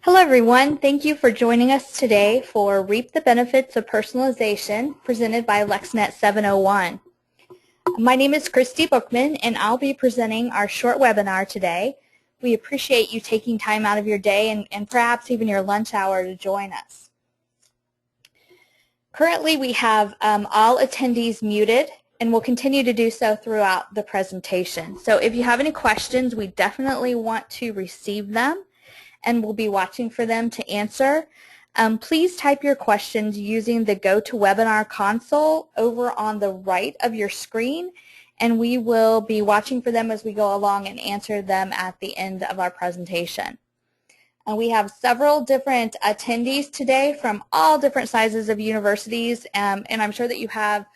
Hello everyone, thank you for joining us today for Reap the Benefits of Personalization presented by LexNet 701. My name is Christy Bookman and I'll be presenting our short webinar today. We appreciate you taking time out of your day and perhaps even your lunch hour to join us. Currently we have all attendees muted and we'll continue to do so throughout the presentation. So if you have any questions, we definitely want to receive them and we'll be watching for them to answer. Please type your questions using the GoToWebinar console over on the right of your screen, and we will be watching for them as we go along and answer them at the end of our presentation. We have several different attendees today from all different sizes of universities, and I'm sure that you have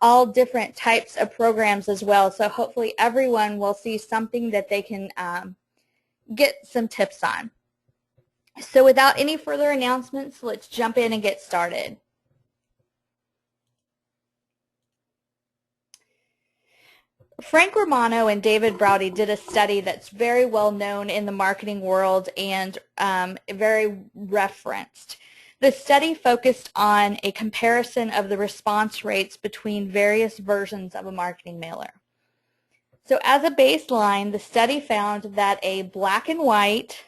all different types of programs as well, so hopefully everyone will see something that they can get some tips on. So without any further announcements, let's jump in and get started. Frank Romano and David Browdy did a study that's very well known in the marketing world and very referenced. The study focused on a comparison of the response rates between various versions of a marketing mailer. So as a baseline, the study found that a black and white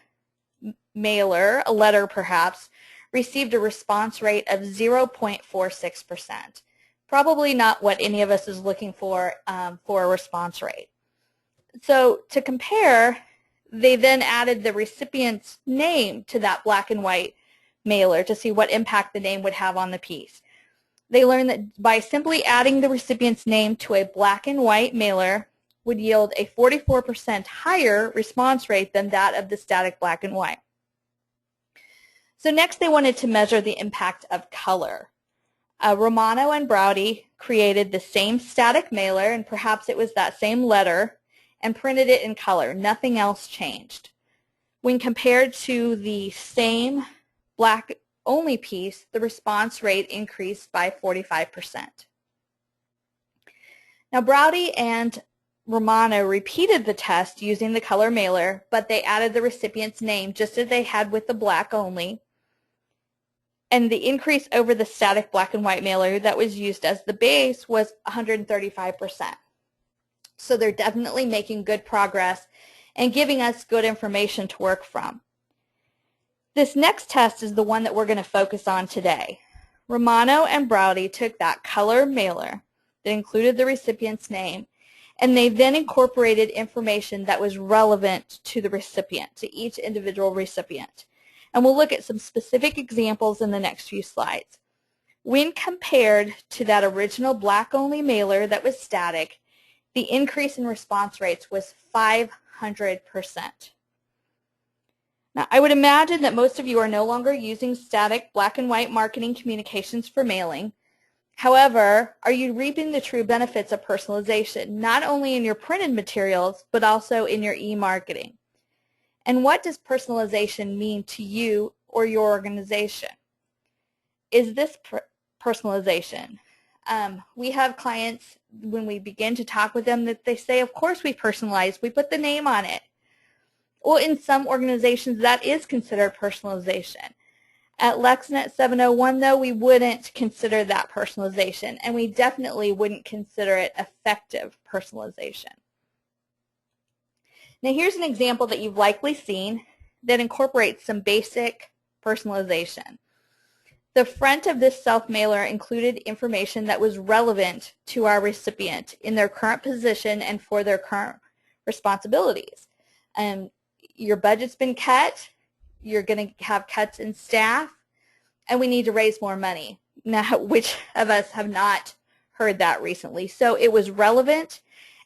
mailer, a letter perhaps, received a response rate of 0.46%. Probably not what any of us is looking for a response rate. So to compare, they then added the recipient's name to that black and white mailer to see what impact the name would have on the piece. They learned that by simply adding the recipient's name to a black and white mailer would yield a 44% higher response rate than that of the static black and white. So next they wanted to measure the impact of color. Romano and Browdy created the same static mailer, and perhaps it was that same letter, and printed it in color. Nothing else changed. When compared to the same black-only piece, the response rate increased by 45%. Now Browdy and Romano repeated the test using the color mailer, but they added the recipient's name just as they had with the black only. And the increase over the static black and white mailer that was used as the base was 135%. So they're definitely making good progress and giving us good information to work from. This next test is the one that we're going to focus on today. Romano and Browdy took that color mailer that included the recipient's name, and they then incorporated information that was relevant to the recipient, to each individual recipient. And we'll look at some specific examples in the next few slides. When compared to that original black-only mailer that was static, the increase in response rates was 500%. Now, I would imagine that most of you are no longer using static black and white marketing communications for mailing. However, are you reaping the true benefits of personalization, not only in your printed materials, but also in your e-marketing? And what does personalization mean to you or your organization? Is this personalization? We have clients, when we begin to talk with them, that they say, of course we personalize, we put the name on it. Well, in some organizations, that is considered personalization. At LexNet 701, though, we wouldn't consider that personalization, and we definitely wouldn't consider it effective personalization. Now here's an example that you've likely seen that incorporates some basic personalization. The front of this self-mailer included information that was relevant to our recipient in their current position and for their current responsibilities. Your budget's been cut, you're going to have cuts in staff, and we need to raise more money. Now, which of us have not heard that recently? So it was relevant.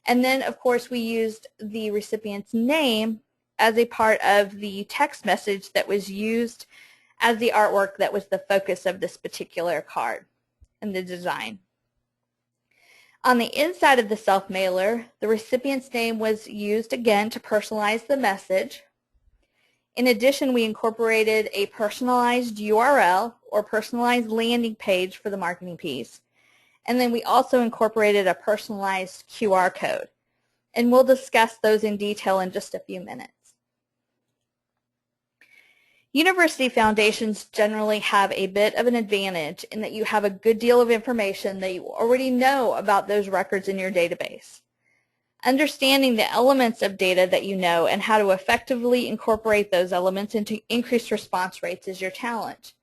And then, of course, we used the recipient's name as a part of the text message that was used as the artwork that was the focus of this particular card and the design. On the inside of the self-mailer, the recipient's name was used again to personalize the message. In addition, we incorporated a personalized URL or personalized landing page for the marketing piece. And then we also incorporated a personalized QR code. And we'll discuss those in detail in just a few minutes. University foundations generally have a bit of an advantage in that you have a good deal of information that you already know about those records in your database. Understanding the elements of data that you know and how to effectively incorporate those elements into increased response rates is your challenge.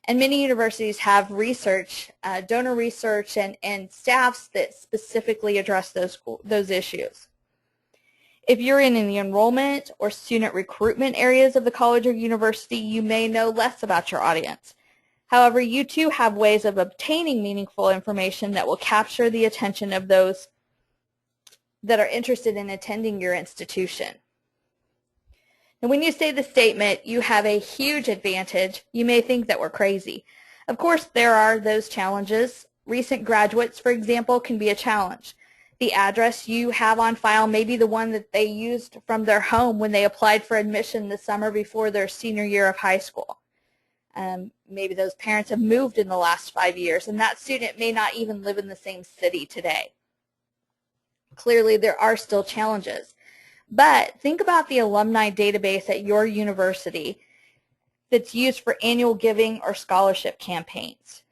And many universities have research, donor research, and staffs that specifically address those issues. If you're in the enrollment or student recruitment areas of the college or university, you may know less about your audience. However, you too have ways of obtaining meaningful information that will capture the attention of those that are interested in attending your institution. And when you say the statement, you have a huge advantage, you may think that we're crazy. Of course, there are those challenges. Recent graduates, for example, can be a challenge. The address you have on file may be the one that they used from their home when they applied for admission the summer before their senior year of high school. Maybe those parents have moved in the last 5 years, and that student may not even live in the same city today. Clearly, there are still challenges. But think about the alumni database at your university that's used for annual giving or scholarship campaigns.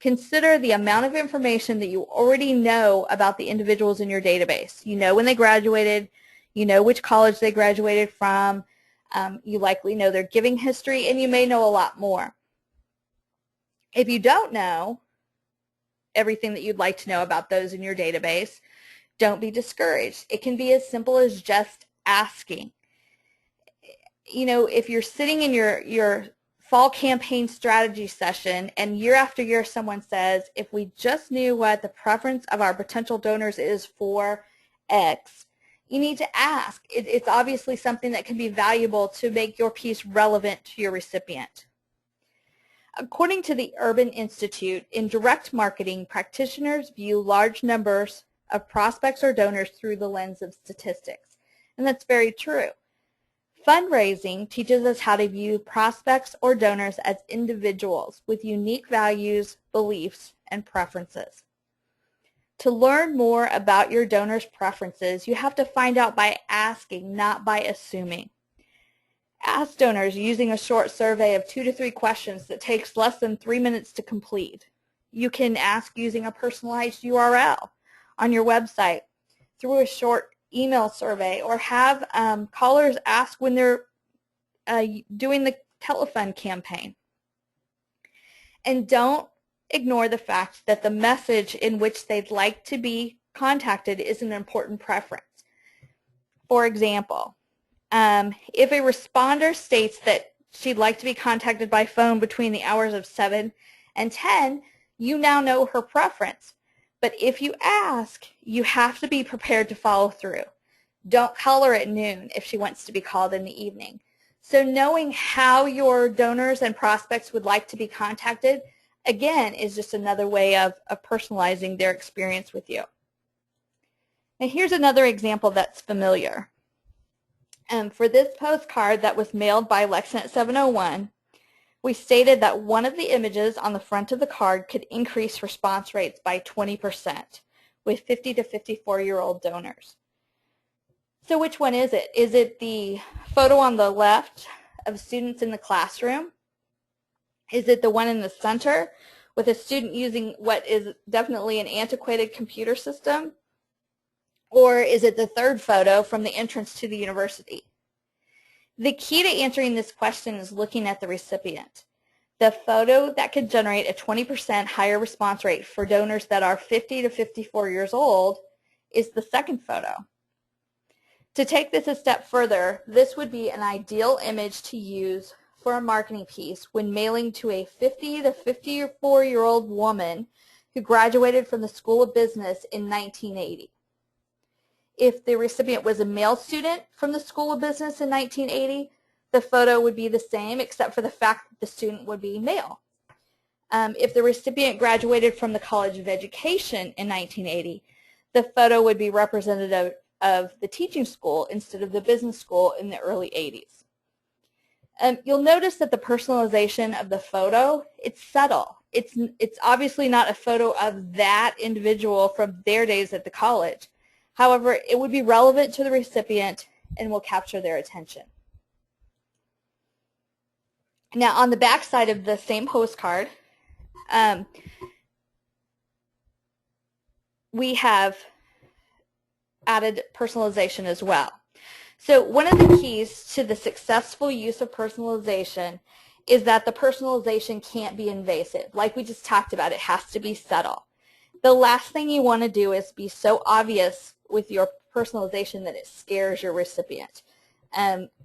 Consider the amount of information that you already know about the individuals in your database. You know when they graduated, you know which college they graduated from, you likely know their giving history, and you may know a lot more. If you don't know everything that you'd like to know about those in your database, don't be discouraged. It can be as simple as just asking. You know, if you're sitting in your fall campaign strategy session and year after year someone says, if we just knew what the preference of our potential donors is for X, you need to ask. It's obviously something that can be valuable to make your piece relevant to your recipient. According to the Urban Institute, in direct marketing, practitioners view large numbers of prospects or donors through the lens of statistics. And that's very true. Fundraising teaches us how to view prospects or donors as individuals with unique values, beliefs, and preferences. To learn more about your donors' preferences, you have to find out by asking, not by assuming. Ask donors using a short survey of 2 to 3 questions that takes less than 3 minutes to complete. You can ask using a personalized URL on your website, through a short email survey, or have callers ask when they're doing the telefund campaign. And don't ignore the fact that the message in which they'd like to be contacted is an important preference. For example, if a responder states that she'd like to be contacted by phone between the hours of 7 and 10, you now know her preference. But if you ask, you have to be prepared to follow through. Don't call her at noon if she wants to be called in the evening. So knowing how your donors and prospects would like to be contacted, again, is just another way of personalizing their experience with you. Now here's another example that's familiar. For this postcard that was mailed by LexNet 701, we stated that one of the images on the front of the card could increase response rates by 20% with 50 to 54-year-old donors. So which one is it? Is it the photo on the left of students in the classroom? Is it the one in the center with a student using what is definitely an antiquated computer system? Or is it the third photo from the entrance to the university? The key to answering this question is looking at the recipient. The photo that could generate a 20% higher response rate for donors that are 50 to 54 years old is the second photo. To take this a step further, this would be an ideal image to use for a marketing piece when mailing to a 50 to 54-year-old woman who graduated from the School of Business in 1980. If the recipient was a male student from the School of Business in 1980, the photo would be the same except for the fact that the student would be male. If the recipient graduated from the College of Education in 1980, the photo would be representative of the teaching school instead of the business school in the early 80s. You'll notice that the personalization of the photo, it's subtle. It's obviously not a photo of that individual from their days at the college. However, it would be relevant to the recipient and will capture their attention. Now, on the back side of the same postcard, we have added personalization as well. So one of the keys to the successful use of personalization is that the personalization can't be invasive. Like we just talked about, it has to be subtle. The last thing you want to do is be so obvious with your personalization that it scares your recipient.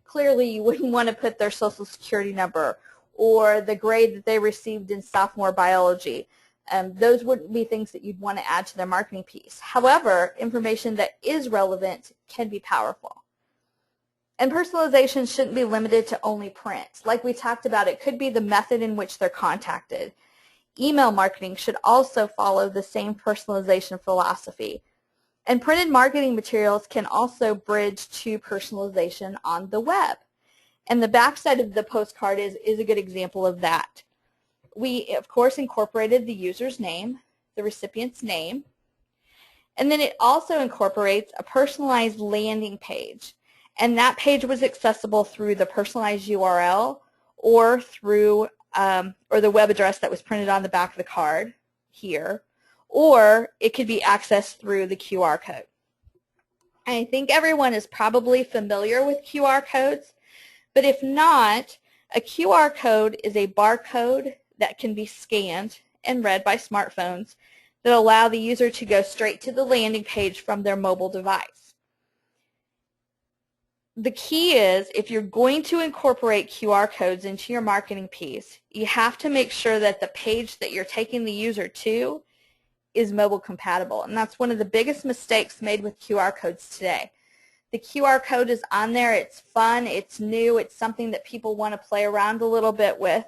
Clearly, you wouldn't want to put their social security number or the grade that they received in sophomore biology. Those wouldn't be things that you'd want to add to their marketing piece. However, information that is relevant can be powerful. And personalization shouldn't be limited to only print. Like we talked about, it could be the method in which they're contacted. Email marketing should also follow the same personalization philosophy. And printed marketing materials can also bridge to personalization on the web. And the backside of the postcard is a good example of that. We, of course, incorporated the user's name, the recipient's name, and then it also incorporates a personalized landing page. And that page was accessible through the personalized URL or through or the web address that was printed on the back of the card here, or it could be accessed through the QR code. I think everyone is probably familiar with QR codes, but if not, a QR code is a barcode that can be scanned and read by smartphones that allow the user to go straight to the landing page from their mobile device. The key is, if you're going to incorporate QR codes into your marketing piece, you have to make sure that the page that you're taking the user to is mobile compatible. And that's one of the biggest mistakes made with QR codes today. The QR code is on there, it's fun, it's new, it's something that people want to play around a little bit with.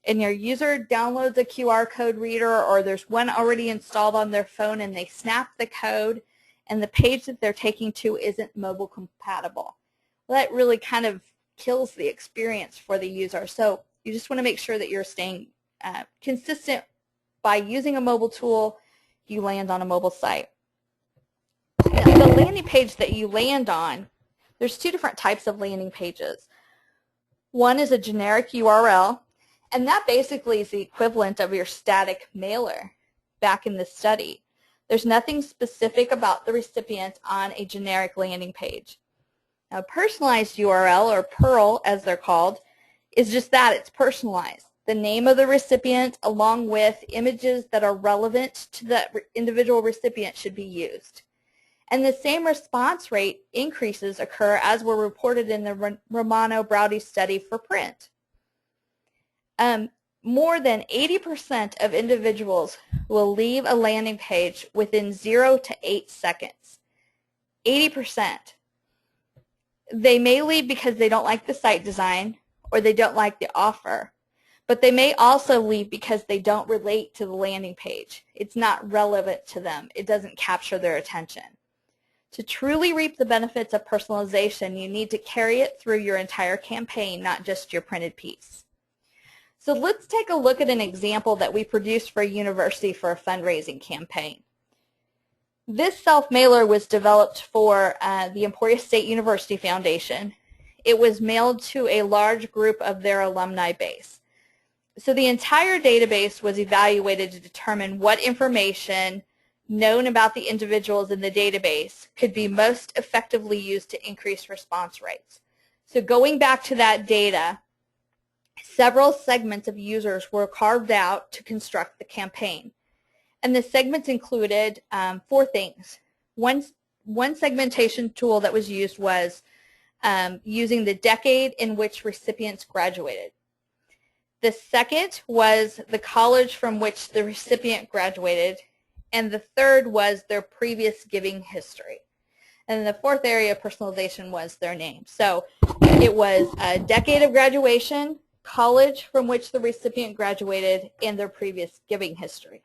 And your user downloads a QR code reader, or there's one already installed on their phone, and they snap the code, and the page that they're taking to isn't mobile compatible. Well, that really kind of kills the experience for the user. So you just want to make sure that you're staying consistent. By using a mobile tool, you land on a mobile site. Now, the landing page that you land on, there's two different types of landing pages. One is a generic URL, and that basically is the equivalent of your static mailer back in the study. There's nothing specific about the recipient on a generic landing page. Now, personalized URL, or PURL as they're called, is just that, it's personalized. The name of the recipient along with images that are relevant to the individual recipient should be used. And the same response rate increases occur as were reported in the Romano-Braudy study for print. More than 80% of individuals will leave a landing page within 0 to 8 seconds. 80%. They may leave because they don't like the site design or they don't like the offer, but they may also leave because they don't relate to the landing page. It's not relevant to them. It doesn't capture their attention. To truly reap the benefits of personalization, you need to carry it through your entire campaign, not just your printed piece. So let's take a look at an example that we produced for a university for a fundraising campaign. This self-mailer was developed for the Emporia State University Foundation. It was mailed to a large group of their alumni base. So the entire database was evaluated to determine what information known about the individuals in the database could be most effectively used to increase response rates. So going back to that data, several segments of users were carved out to construct the campaign. And the segments included 4 things. One segmentation tool that was used was using the decade in which recipients graduated. The second was the college from which the recipient graduated, and the third was their previous giving history. And the fourth area of personalization was their name. So it was a decade of graduation, college from which the recipient graduated, and their previous giving history.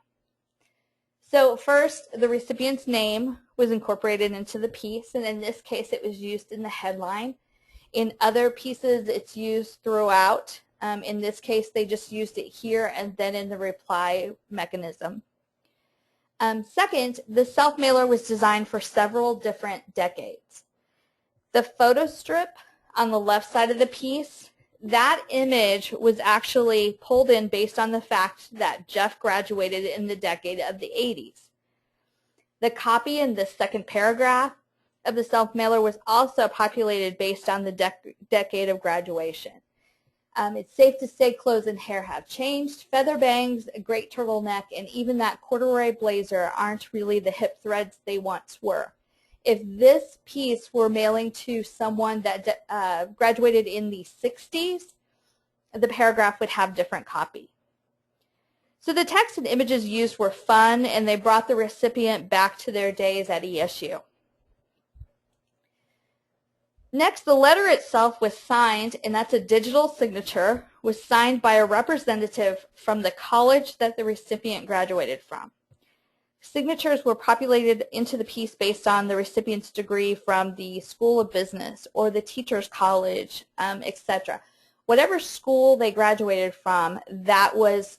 So first, the recipient's name was incorporated into the piece, and in this case it was used in the headline. In other pieces it's used throughout. In this case they just used it here and then in the reply mechanism. Second, the self-mailer was designed for several different decades. The photo strip on the left side of the piece, that image was actually pulled in based on the fact that Jeff graduated in the decade of the 80s. The copy in the second paragraph of the self-mailer was also populated based on the decade of graduation. It's safe to say clothes and hair have changed. Feather bangs, a great turtleneck, and even that corduroy blazer aren't really the hip threads they once were. If this piece were mailing to someone that graduated in the 60s, the paragraph would have different copy. So the text and images used were fun, and they brought the recipient back to their days at ESU. Next, the letter itself was signed, and that's a digital signature, was signed by a representative from the college that the recipient graduated from. Signatures were populated into the piece based on the recipient's degree from the School of Business or the Teachers College, etc. Whatever school they graduated from, that was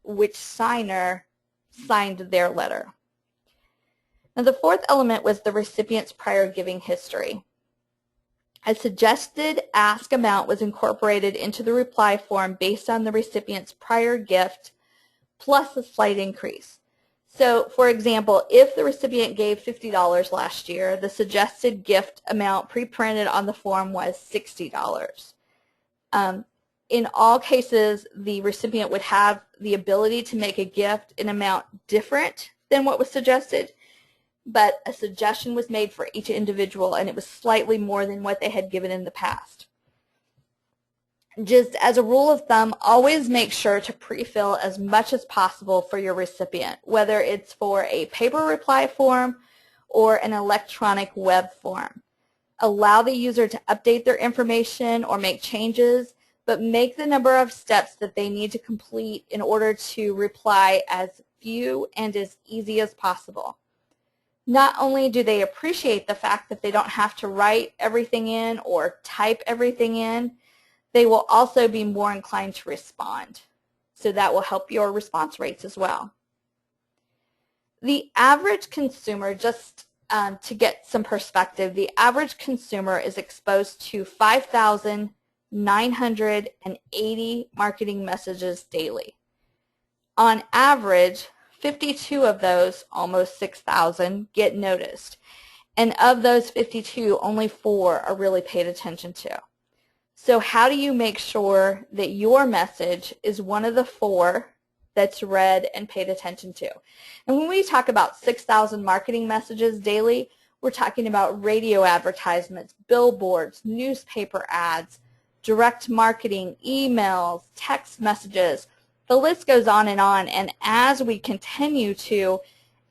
which signer signed their letter. Now, the fourth element was the recipient's prior giving history. A suggested ask amount was incorporated into the reply form based on the recipient's prior gift plus a slight increase. So, for example, if the recipient gave $50 last year, the suggested gift amount pre-printed on the form was $60. In all cases, the recipient would have the ability to make a gift in amount different than what was suggested, but a suggestion was made for each individual, and it was slightly more than what they had given in the past. Just as a rule of thumb, always make sure to pre-fill as much as possible for your recipient, whether it's for a paper reply form or an electronic web form. Allow the user to update their information or make changes, but make the number of steps that they need to complete in order to reply as few and as easy as possible. Not only do they appreciate the fact that they don't have to write everything in or type everything in, they will also be more inclined to respond. So that will help your response rates as well. The average consumer, just to get some perspective, the average consumer is exposed to 5,980 marketing messages daily. On average, 52 of those, almost 6,000, get noticed. And of those 52, only 4 are really paid attention to. So how do you make sure that your message is one of the 4 that's read and paid attention to? And when we talk about 6,000 marketing messages daily, we're talking about radio advertisements, billboards, newspaper ads, direct marketing, emails, text messages. The list goes on, and as we continue to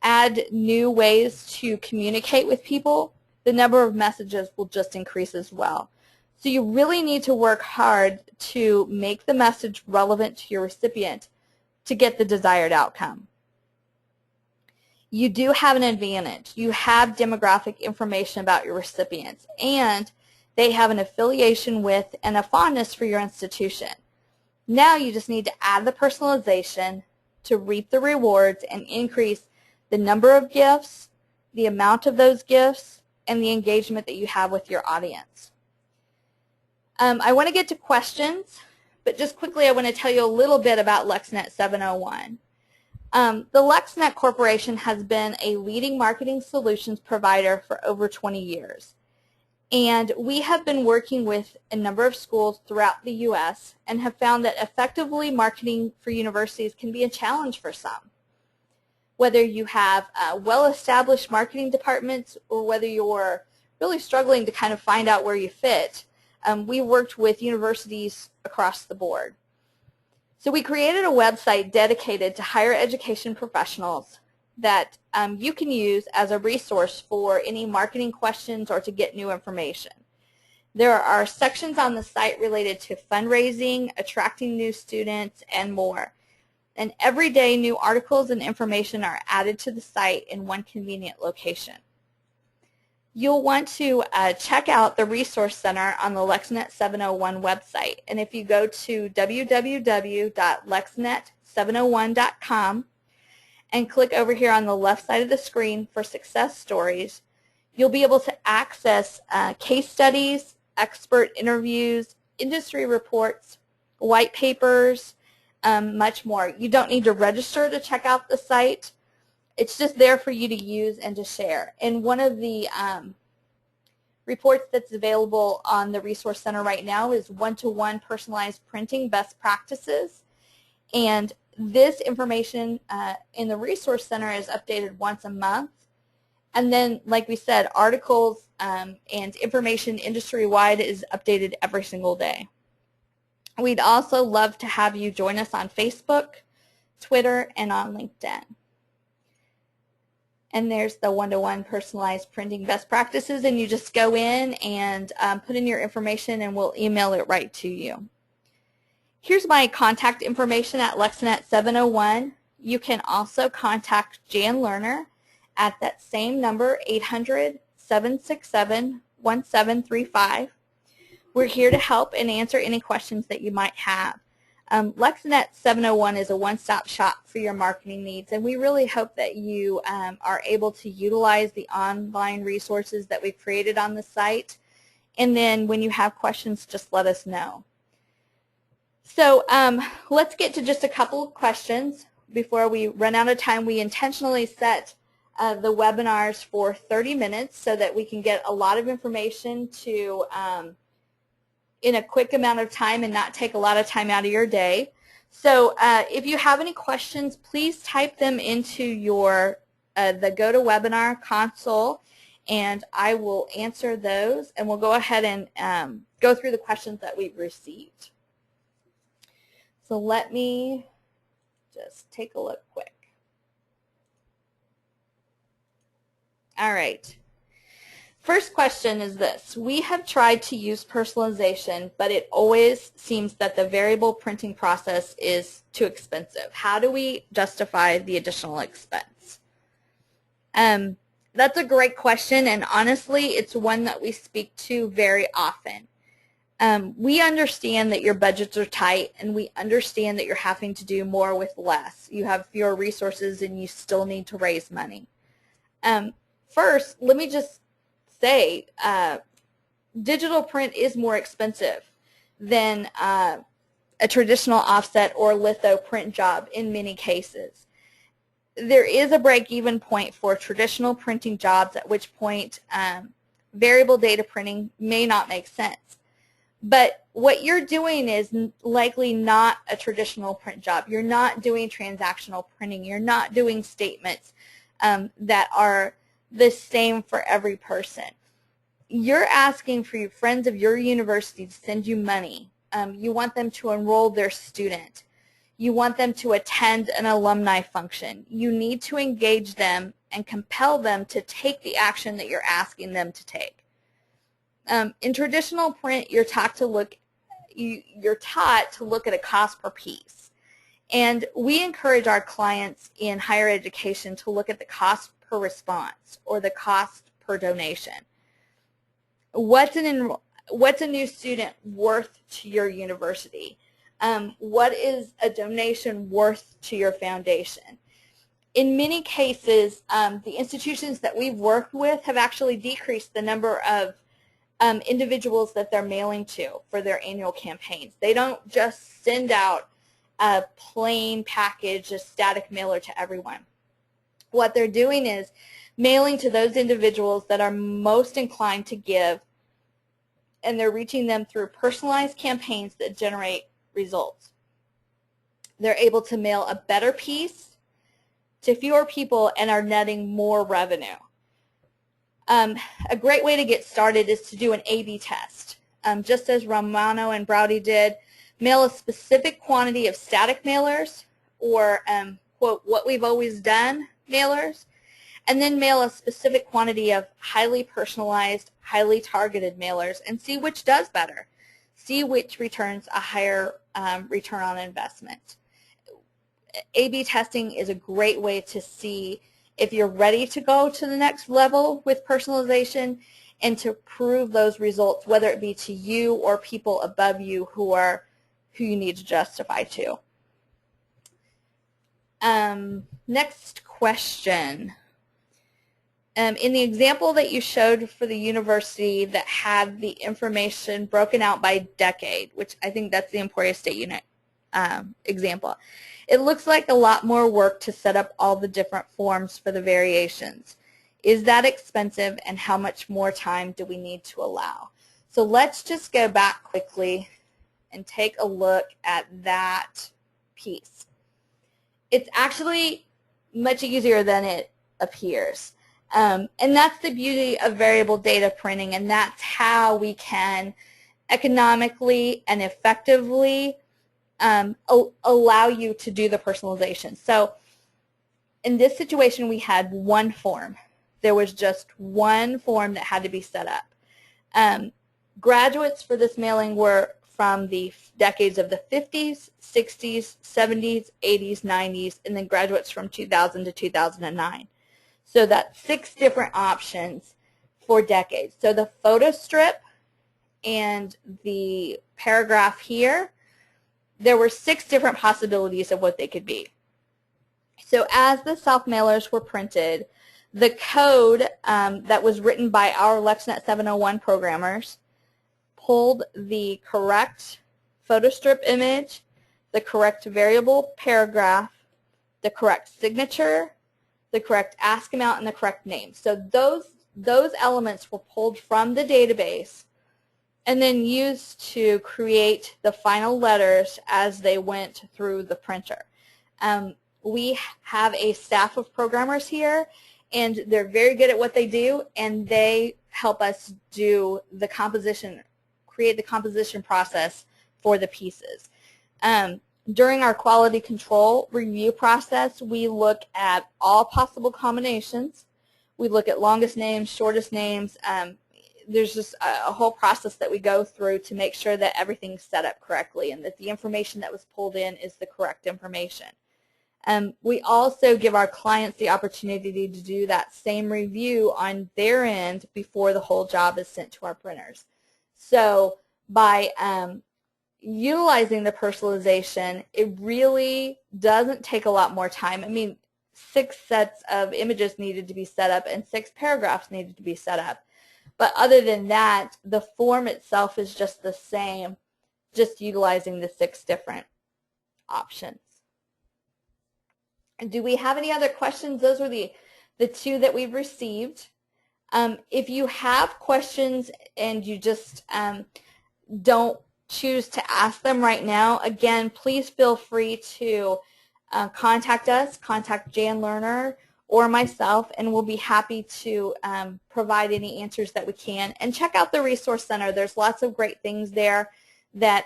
add new ways to communicate with people, the number of messages will just increase as well. So you really need to work hard to make the message relevant to your recipient to get the desired outcome. You do have an advantage. You have demographic information about your recipients, and they have an affiliation with and a fondness for your institution. Now you just need to add the personalization to reap the rewards and increase the number of gifts, the amount of those gifts, and the engagement that you have with your audience. I want to get to questions, but just quickly I want to tell you a little bit about LexNet 701. The LexNet Corporation has been a leading marketing solutions provider for over 20 years. And we have been working with a number of schools throughout the U.S. and have found that effectively marketing for universities can be a challenge for some. Whether you have well-established marketing departments or whether you're really struggling to kind of find out where you fit, we worked with universities across the board. So we created a website dedicated to higher education professionals that you can use as a resource for any marketing questions or to get new information. There are sections on the site related to fundraising, attracting new students, and more. And every day new articles and information are added to the site in one convenient location. You'll want to check out the Resource Center on the LexNet 701 website. And if you go to www.lexnet701.com and click over here on the left side of the screen for success stories, you'll be able to access case studies, expert interviews, industry reports, white papers, much more. You don't need to register to check out the site. It's just there for you to use and to share. And one of the reports that's available on the Resource Center right now is one-to-one personalized printing best practices. And this information in the Resource Center is updated once a month. And then, like we said, articles and information industry-wide is updated every single day. We'd also love to have you join us on Facebook, Twitter, and on LinkedIn. And there's the one-to-one personalized printing best practices, and you just go in and put in your information and we'll email it right to you. Here's my contact information at LexNet 701. You can also contact Jan Lerner at that same number, 800-767-1735. We're here to help and answer any questions that you might have. LexNet 701 is a one-stop shop for your marketing needs, and we really hope that you are able to utilize the online resources that we've created on the site. And then when you have questions, just let us know. So let's get to just a couple of questions before we run out of time. We intentionally set the webinars for 30 minutes so that we can get a lot of information to in a quick amount of time and not take a lot of time out of your day. So if you have any questions, please type them into your the GoToWebinar console, and I will answer those, and we'll go ahead and go through the questions that we've received. So let me just take a look quick. All right. First question is this: we have tried to use personalization, but it always seems that the variable printing process is too expensive. How do we justify the additional expense? That's a great question, and honestly, it's one that we speak to very often. We understand that your budgets are tight, and we understand that you're having to do more with less. You have fewer resources, and you still need to raise money. First, let me just say digital print is more expensive than a traditional offset or litho print job in many cases. There is a break-even point for traditional printing jobs, at which point variable data printing may not make sense. But what you're doing is likely not a traditional print job. You're not doing transactional printing. You're not doing statements that are the same for every person. You're asking for your friends of your university to send you money. You want them to enroll their student. You want them to attend an alumni function. You need to engage them and compel them to take the action that you're asking them to take. In traditional print, you're taught to look at a cost per piece. And we encourage our clients in higher education to look at the cost per response or the cost per donation. What's a new student worth to your university? What is a donation worth to your foundation? In many cases, the institutions that we've worked with have actually decreased the number of individuals that they're mailing to for their annual campaigns. They don't just send out a plain package, a static mailer to everyone. What they're doing is mailing to those individuals that are most inclined to give, and they're reaching them through personalized campaigns that generate results. They're able to mail a better piece to fewer people and are netting more revenue. A great way to get started is to do an A/B test. Just as Romano and Browdy did, mail a specific quantity of static mailers or, quote, what we've always done mailers, and then mail a specific quantity of highly personalized, highly targeted mailers and see which does better. See which returns a higher return on investment. A/B testing is a great way to see if you're ready to go to the next level with personalization and to prove those results, whether it be to you or people above you who you need to justify to. Next question. In the example that you showed for the university that had the information broken out by decade, which I think that's the Emporia State Unit example, it looks like a lot more work to set up all the different forms for the variations. Is that expensive, and how much more time do we need to allow? So let's just go back quickly and take a look at that piece. It's actually much easier than it appears. And that's the beauty of variable data printing, and that's how we can economically and effectively allow you to do the personalization. So in this situation, we had one form. There was just one form that had to be set up. Graduates for this mailing were from the decades of the 50s, 60s, 70s, 80s, 90s, and then graduates from 2000 to 2009. So that's 6 different options for decades. So the photo strip and the paragraph here, there were 6 different possibilities of what they could be. So as the self-mailers were printed, the code that was written by our LexNet 701 programmers pulled the correct photo strip image, the correct variable paragraph, the correct signature, the correct ask amount, and the correct name. So those elements were pulled from the database and then used to create the final letters as they went through the printer. We have a staff of programmers here, and they're very good at what they do, and they help us do the composition, create the composition process for the pieces. During our quality control review process, we look at all possible combinations. We look at longest names, shortest names. There's just a whole process that we go through to make sure that everything's set up correctly and that the information that was pulled in is the correct information. We also give our clients the opportunity to do that same review on their end before the whole job is sent to our printers. So by utilizing the personalization, it really doesn't take a lot more time. I mean, 6 sets of images needed to be set up and 6 paragraphs needed to be set up. But other than that, the form itself is just the same, just utilizing the 6 different options. And do we have any other questions? Those were the 2 that we've received. If you have questions and you just don't choose to ask them right now, again, please feel free to contact us, contact Jan Lerner or myself, and we'll be happy to provide any answers that we can. And check out the Resource Center. There's lots of great things there that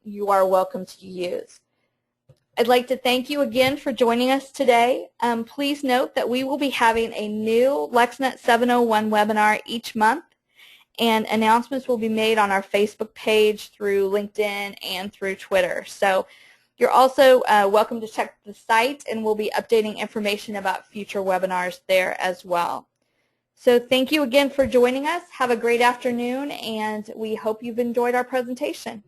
you are welcome to use. I'd like to thank you again for joining us today. Please note that we will be having a new LexNet 701 webinar each month, and announcements will be made on our Facebook page, through LinkedIn, and through Twitter. So you're also welcome to check the site, and we'll be updating information about future webinars there as well. So thank you again for joining us. Have a great afternoon, and we hope you've enjoyed our presentation.